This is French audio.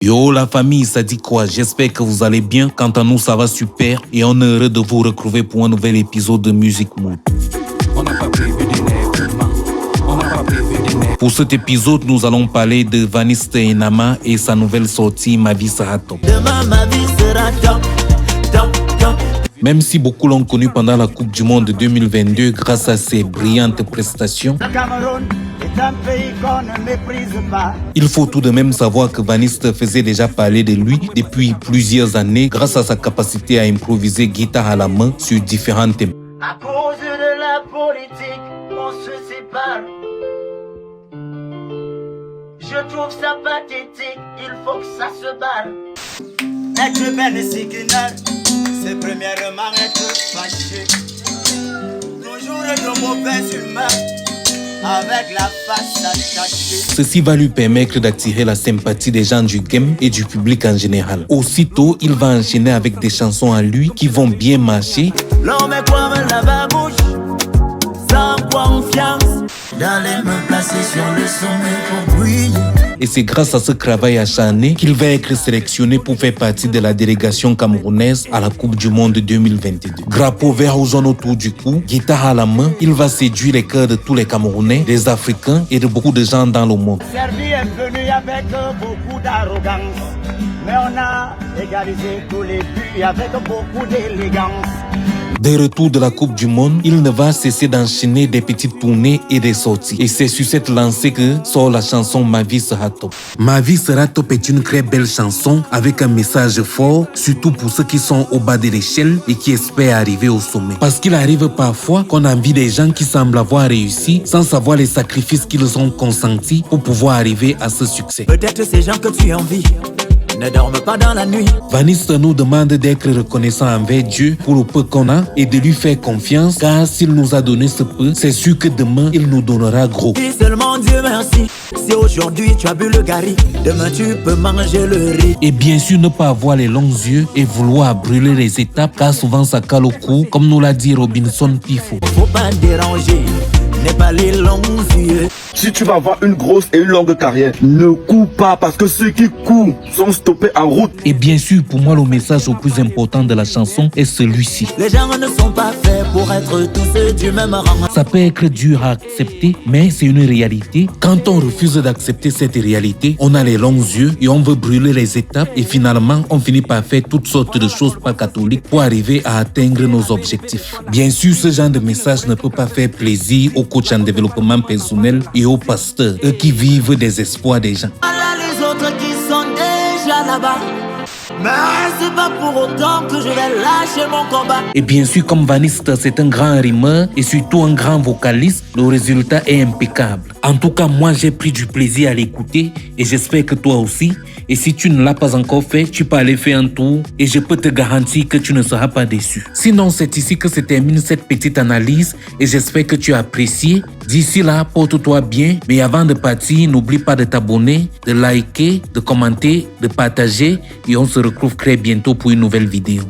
Yo la famille, ça dit quoi? J'espère que vous allez bien. Quant à nous, ça va super et on est heureux de vous retrouver pour un nouvel épisode de Music Mood. Pour cet épisode, nous allons parler de Vaniste Enama et sa nouvelle sortie Ma vie sera top. Demain ma vie sera top, top, top. Même si beaucoup l'ont connu pendant la Coupe du Monde 2022 grâce à ses brillantes prestations, Le Cameroun est un pays qu'on ne méprise pas. il faut tout de même savoir que Vaniste faisait déjà parler de lui depuis plusieurs années grâce à sa capacité à improviser guitare à la main sur différents thèmes. À cause de la politique, on se sépare. Je trouve ça pathétique, il faut que ça se barre. Être ben et signal, c'est premièrement être fâché. Toujours de mauvais humeurs, avec la face attachée. Ceci va lui permettre d'attirer la sympathie des gens du game et du public en général. Aussitôt, il va enchaîner avec des chansons à lui qui vont bien marcher. L'homme est comme la babouche, sans confiance. D'aller me placer sur le sommet pour briller. Et c'est grâce à ce travail acharné qu'il va être sélectionné pour faire partie de la délégation camerounaise à la Coupe du Monde 2022. Drapeau vert aux jaune autour du cou, guitare à la main, il va séduire les cœurs de tous les Camerounais, des Africains et de beaucoup de gens dans le monde. Serbie est venu avec beaucoup d'arrogance, mais on a égalisé tous les buts avec beaucoup d'élégance. De retour de la Coupe du Monde, il ne va cesser d'enchaîner des petites tournées et des sorties. Et c'est sur cette lancée que sort la chanson Ma vie sera top. Ma vie sera top est une très belle chanson avec un message fort, surtout pour ceux qui sont au bas de l'échelle et qui espèrent arriver au sommet. Parce qu'il arrive parfois qu'on envie des gens qui semblent avoir réussi sans savoir les sacrifices qu'ils ont consentis pour pouvoir arriver à ce succès. Peut-être ces gens que tu envies ne dorment pas dans la nuit. Vaniste nous demande d'être reconnaissant envers Dieu pour le peu qu'on a et de lui faire confiance, car s'il nous a donné ce peu, c'est sûr que demain il nous donnera gros. Dis seulement Dieu merci. Si aujourd'hui tu as bu le gari, demain tu peux manger le riz. Et bien sûr ne pas avoir les longs yeux et vouloir brûler les étapes, car souvent ça cale au cou, comme nous l'a dit Robinson Pifo. Faut pas déranger, n'aie pas les longs yeux. Si tu vas avoir une grosse et une longue carrière, ne cours pas parce que ceux qui courent sont stoppés en route. Et bien sûr, pour moi, le message le plus important de la chanson est celui-ci. Les gens ne sont pas faits pour être tous du même rang. Ça peut être dur à accepter, mais c'est une réalité. Quand on refuse d'accepter cette réalité, on a les longs yeux et on veut brûler les étapes et finalement, on finit par faire toutes sortes de choses pas catholiques pour arriver à atteindre nos objectifs. Bien sûr, ce genre de message ne peut pas faire plaisir aux coachs en développement personnel et aux pasteurs, eux qui vivent des espoirs des gens. Voilà les autres qui sont déjà là-bas. Mais c'est pas pour autant que je vais lâcher mon combat. Et bien sûr, comme Vaniste, c'est un grand rimeur et surtout un grand vocaliste, le résultat est impeccable. En tout cas, moi, j'ai pris du plaisir à l'écouter et j'espère que toi aussi. Et si tu ne l'as pas encore fait, tu peux aller faire un tour et je peux te garantir que tu ne seras pas déçu. Sinon, c'est ici que se termine cette petite analyse et j'espère que tu as apprécié. D'ici là, porte-toi bien. Mais avant de partir, n'oublie pas de t'abonner, de liker, de commenter, de partager et on se retrouve très bientôt pour une nouvelle vidéo.